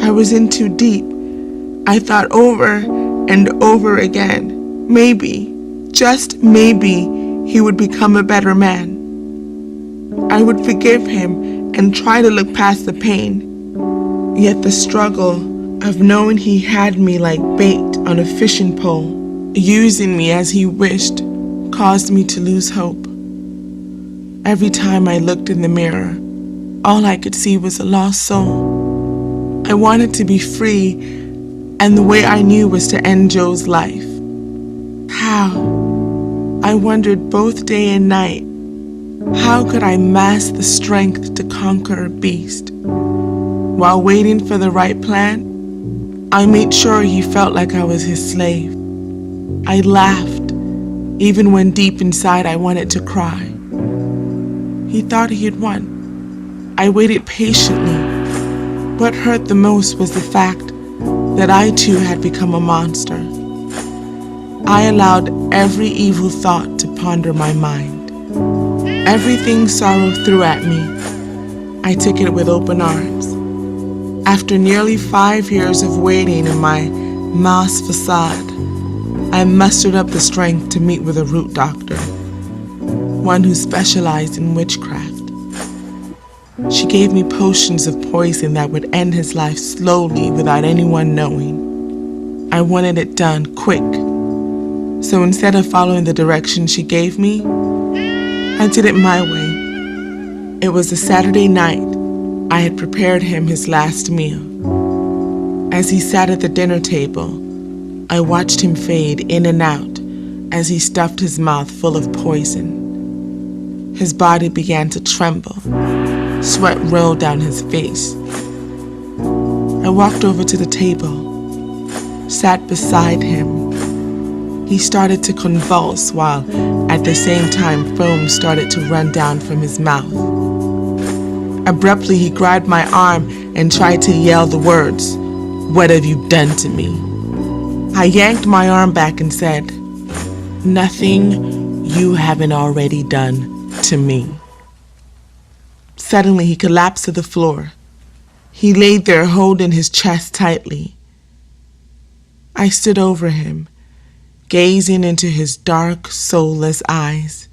I was in too deep. I thought over and over again, maybe, just maybe, he would become a better man. I would forgive him and try to look past the pain. Yet the struggle of knowing he had me like bait on a fishing pole, using me as he wished, caused me to lose hope. Every time I looked in the mirror, all I could see was a lost soul. I wanted to be free, and the way I knew was to end Joe's life. How? I wondered both day and night. How could I master the strength to conquer a beast? While waiting for the right plan, I made sure he felt like I was his slave. I laughed, even when deep inside I wanted to cry. He thought he had won. I waited patiently. What hurt the most was the fact that I too had become a monster. I allowed every evil thought to ponder my mind. Everything sorrow threw at me, I took it with open arms. After nearly 5 years of waiting in my masked facade, I mustered up the strength to meet with a root doctor, one who specialized in witchcraft. She gave me potions of poison that would end his life slowly without anyone knowing. I wanted it done quick, so instead of following the directions she gave me, I did it my way. It was a Saturday night. I had prepared him his last meal. As he sat at the dinner table, I watched him fade in and out as he stuffed his mouth full of poison. His body began to tremble. Sweat rolled down his face. I walked over to the table, sat beside him. He started to convulse while at the same time foam started to run down from his mouth. Abruptly, he grabbed my arm and tried to yell the words, "What have you done to me?" I yanked my arm back and said, "Nothing you haven't already done to me." Suddenly, he collapsed to the floor. He laid there holding his chest tightly. I stood over him, gazing into his dark, soulless eyes.